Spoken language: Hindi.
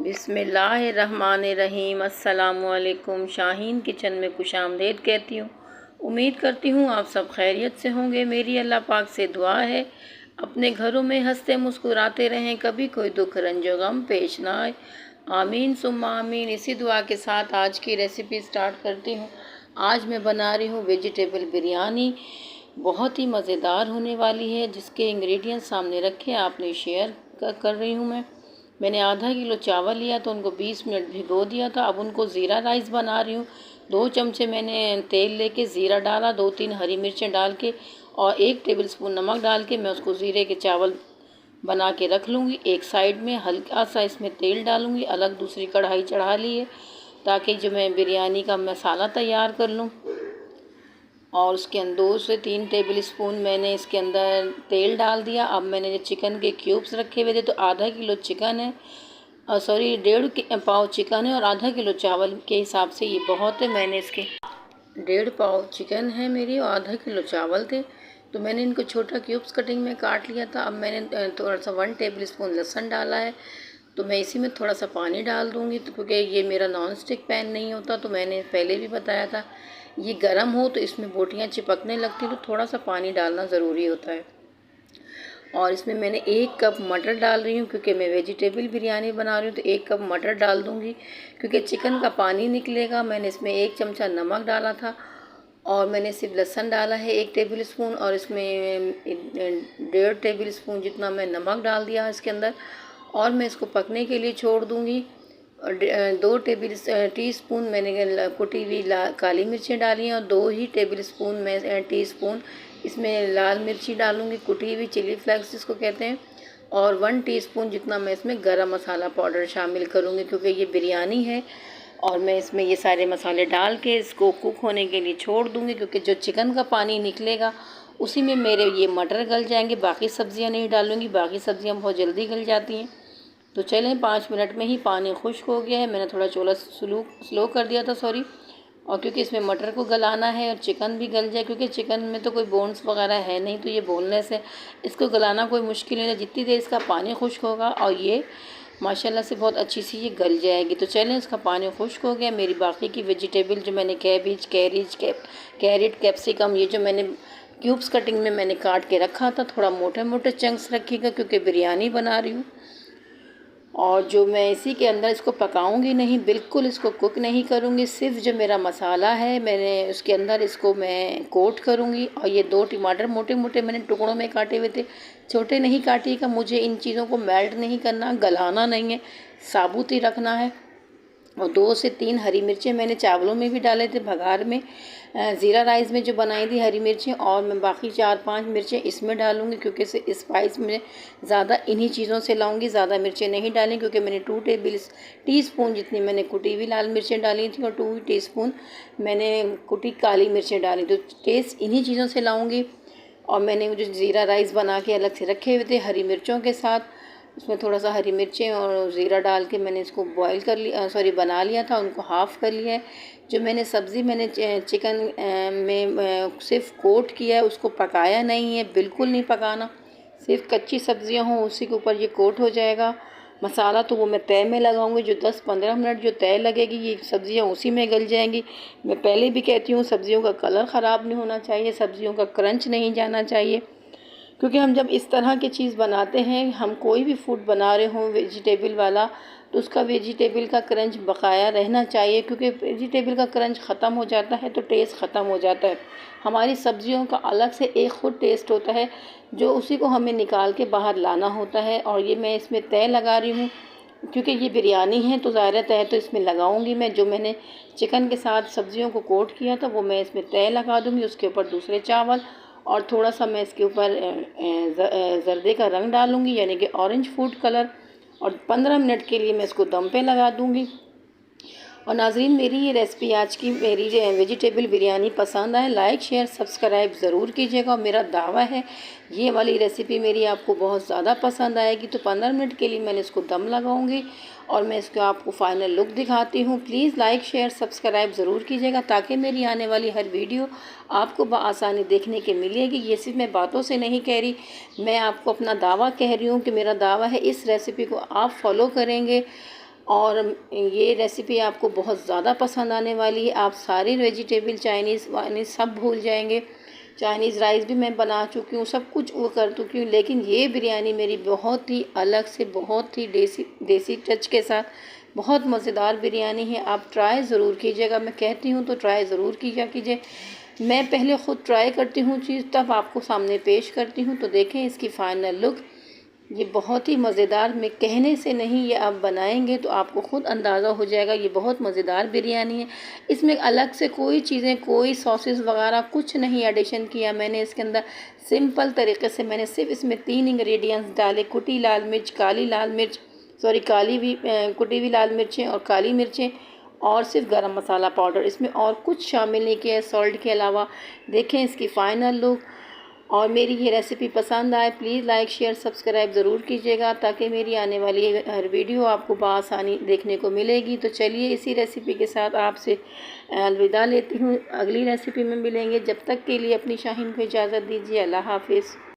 बिस्मिल्लाहिर्रहमानिर्रहीम। अस्सलामुअलैकुम। शाहीन किचन में खुशामदीद कहती हूँ। उम्मीद करती हूँ आप सब खैरियत से होंगे। मेरी अल्लाह पाक से दुआ है अपने घरों में हंसते मुस्कुराते रहें, कभी कोई दुख रंजो गम पेश ना आए। आमीन सुम्मा आमीन। इसी दुआ के साथ आज की रेसिपी स्टार्ट करती हूँ। आज मैं बना रही हूँ वेजिटेबल बिरयानी। बहुत ही मज़ेदार होने वाली है। जिसके इंग्रेडिएंट्स सामने रखे आपने शेयर कर रही हूँ मैंने आधा किलो चावल लिया तो उनको 20 मिनट भिगो दिया था। अब उनको ज़ीरा राइस बना रही हूँ। 2 चमचे मैंने तेल लेके ज़ीरा डाला, 2-3 हरी मिर्चें डाल के और 1 टेबलस्पून नमक डाल के मैं उसको ज़ीरे के चावल बना के रख लूँगी। एक साइड में हल्का सा इसमें तेल डालूँगी। अलग दूसरी कढ़ाई चढ़ा ली है ताकि जो मैं बिरयानी का मसाला तैयार कर लूँ। और उसके अंदर 2 से 3 टेबलस्पून मैंने इसके अंदर तेल डाल दिया। अब मैंने जो चिकन के क्यूब्स रखे हुए थे तो आधा किलो चिकन है, 1.5 पाव चिकन है और आधा किलो चावल के हिसाब से ये बहुत है। मैंने इसके 1.5 पाव चिकन है मेरी और आधा किलो चावल थे तो मैंने इनको छोटा क्यूब्स कटिंग में काट लिया था। अब मैंने थोड़ा सा 1 टेबलस्पून लहसुन डाला है तो मैं इसी में थोड़ा सा पानी डाल दूँगी तो क्योंकि ये मेरा नॉन स्टिक पैन नहीं होता तो मैंने पहले भी बताया था ये गर्म हो तो इसमें बोटियाँ चिपकने लगती तो थोड़ा सा पानी डालना ज़रूरी होता है। और इसमें मैंने 1 कप मटर डाल रही हूँ क्योंकि मैं वेजिटेबल बिरयानी बना रही हूँ तो 1 कप मटर डाल दूँगी क्योंकि चिकन का पानी निकलेगा। मैंने इसमें 1 चमचा नमक डाला था और मैंने सिर्फ लहसुन डाला है 1 टेबलस्पून और इसमें 1.5 टेबलस्पून जितना मैं नमक डाल दिया इसके अंदर और मैं इसको पकने के लिए छोड़ दूँगी। 2 टीस्पून मैंने कुटी हुई काली मिर्चें डाली हैं और 2 ही टेबलस्पून मैं टीस्पून इसमें लाल मिर्ची डालूँगी, कुटी हुई चिली फ्लेक्स जिसको कहते हैं। और 1 टीस्पून जितना मैं इसमें गरम मसाला पाउडर शामिल करूँगी क्योंकि ये बिरयानी है और मैं इसमें ये सारे मसाले डाल के इसको कुक होने के लिए छोड़ दूँगी क्योंकि जो चिकन का पानी निकलेगा उसी में मेरे ये मटर गल जाएंगे। बाकी सब्ज़ियाँ नहीं डालूँगी, बाकी सब्ज़ियाँ बहुत जल्दी गल जाती हैं। तो चलें 5 मिनट में ही पानी खुश्क हो गया है। मैंने थोड़ा चूल्हा स्लो कर दिया था और क्योंकि इसमें मटर को गलाना है और चिकन भी गल जाए क्योंकि चिकन में तो कोई बोन्स वगैरह है नहीं तो ये बोनलेस है, इसको गलाना कोई मुश्किल नहीं है। जितनी देर इसका पानी खुश्क होगा और ये माशाल्लाह से बहुत अच्छी सी ये गल जाएगी। तो चलें इसका पानी खुश्क हो गया। मेरी बाकी की वेजिटेबल जो मैंने कैरेट कैप्सिकम ये जो मैंने क्यूब्स कटिंग में मैंने काट के रखा था, थोड़ा मोटे मोटे चंक्स रखिएगा क्योंकि बिरयानी बना रही हूँ। और जो मैं इसी के अंदर इसको पकाऊंगी नहीं, बिल्कुल इसको कुक नहीं करूंगी, सिर्फ जो मेरा मसाला है मैंने उसके अंदर इसको मैं कोट करूंगी। और ये 2 टमाटर मोटे मोटे मैंने टुकड़ों में काटे हुए थे, छोटे नहीं काटिएगा। मुझे इन चीज़ों को मेल्ट नहीं करना, गलाना नहीं है, साबुत ही रखना है। और 2 से 3 हरी मिर्चें मैंने चावलों में भी डाले थे भगार में, ज़ीरा राइस में जो बनाई थी हरी मिर्चें। और मैं बाकी 4-5 मिर्चें इसमें डालूँगी क्योंकि स्पाइस में ज़्यादा इन्हीं चीज़ों से लाऊंगी, ज़्यादा मिर्चें नहीं डालें क्योंकि मैंने 2 टीस्पून जितनी मैंने कुटी हुई लाल मिर्चें डाली थी और 2 टीस्पून मैंने कुटी काली मिर्चें डाली। तो टेस्ट इन्हीं चीज़ों से लाऊँगी। और मैंने जो ज़ीरा राइस बना के अलग से रखे हुए थे हरी मिर्चों के साथ, उसमें थोड़ा सा हरी मिर्चें और ज़ीरा डाल के मैंने इसको बना लिया था, उनको हाफ़ कर लिया है। जो मैंने सब्ज़ी मैंने चिकन में सिर्फ कोट किया है, उसको पकाया नहीं है, बिल्कुल नहीं पकाना, सिर्फ कच्ची सब्ज़ियाँ हों उसी के ऊपर ये कोट हो जाएगा। मसाला तो वो मैं तय में लगाऊंगी, जो 10-15 मिनट जो तय लगेगी ये सब्ज़ियाँ उसी में गल जाएंगी। मैं पहले भी कहती हूँ सब्ज़ियों का कलर ख़राब नहीं होना चाहिए, सब्ज़ियों का क्रंच नहीं जाना चाहिए क्योंकि हम जब इस तरह की चीज़ बनाते हैं, हम कोई भी फूड बना रहे हों वेजिटेबल वाला, तो उसका वेजिटेबल का क्रंच बकाया रहना चाहिए क्योंकि वेजिटेबल का क्रंच ख़त्म हो जाता है तो टेस्ट ख़त्म हो जाता है। हमारी सब्जियों का अलग से एक ख़ुद टेस्ट होता है जो उसी को हमें निकाल के बाहर लाना होता है। और ये मैं इसमें तय लगा रही हूँ क्योंकि ये बिरयानी है तो ज़ाहिर तय तो इसमें लगाऊंगी मैं। जो मैंने चिकन के साथ सब्जियों को कोट किया था वो मैं इसमें तय लगा दूँगी, उसके ऊपर दूसरे चावल और थोड़ा सा मैं इसके ऊपर जर्दे का रंग डालूँगी यानी कि ऑरेंज फूड कलर। और 15 मिनट के लिए मैं इसको दम पे लगा दूँगी। और नाज़रीन मेरी ये रेसिपी आज की मेरी वेजिटेबल बिरयानी पसंद आए, लाइक शेयर सब्सक्राइब ज़रूर कीजिएगा। और मेरा दावा है ये वाली रेसिपी मेरी आपको बहुत ज़्यादा पसंद आएगी। तो 15 मिनट के लिए मैंने इसको दम लगाऊंगी और मैं इसको आपको फ़ाइनल लुक दिखाती हूँ। प्लीज़ लाइक शेयर सब्सक्राइब ज़रूर कीजिएगा ताकि मेरी आने वाली हर वीडियो आपको बआसानी देखने के मिलेगी। ये सिर्फ मैं बातों से नहीं कह रही, मैं आपको अपना दावा कह रही हूँ कि मेरा दावा है इस रेसिपी को आप फॉलो करेंगे और ये रेसिपी आपको बहुत ज़्यादा पसंद आने वाली है। आप सारे वेजिटेबल चाइनीज़ वाइनीज़ सब भूल जाएंगे। चाइनीज़ राइस भी मैं बना चुकी हूँ, सब कुछ वो कर चुकी हूँ, लेकिन ये बिरयानी मेरी बहुत ही अलग से, बहुत ही देसी टच के साथ बहुत मज़ेदार बिरयानी है। आप ट्राई ज़रूर कीजिएगा, मैं कहती हूँ तो ट्राई ज़रूर कीजिए। मैं पहले ख़ुद ट्राई करती हूँ चीज़, तब आपको सामने पेश करती हूँ। तो देखें इसकी फ़ाइनल लुक, ये बहुत ही मज़ेदार, मैं कहने से नहीं, ये आप बनाएंगे तो आपको ख़ुद अंदाज़ा हो जाएगा ये बहुत मज़ेदार बिरयानी है। इसमें अलग से कोई चीज़ें, कोई सॉसेस वगैरह कुछ नहीं एडिशन किया मैंने इसके अंदर। सिंपल तरीके से मैंने सिर्फ इसमें 3 इंग्रेडिएंट्स डाले, कुटी लाल मिर्च, कुटी हुई लाल मिर्चें और काली मिर्चें, और सिर्फ गरम मसाला पाउडर, इसमें और कुछ शामिल नहीं किया सॉल्ट के अलावा। देखें इसकी फ़ाइनल लुक। और मेरी ये रेसिपी पसंद आए प्लीज़ लाइक शेयर सब्सक्राइब ज़रूर कीजिएगा, ताकि मेरी आने वाली हर वीडियो आपको बआसानी देखने को मिलेगी। तो चलिए इसी रेसिपी के साथ आपसे अलविदा लेती हूँ, अगली रेसिपी में मिलेंगे। जब तक के लिए अपनी शाहीन को इजाज़त दीजिए। अल्लाह हाफिज़।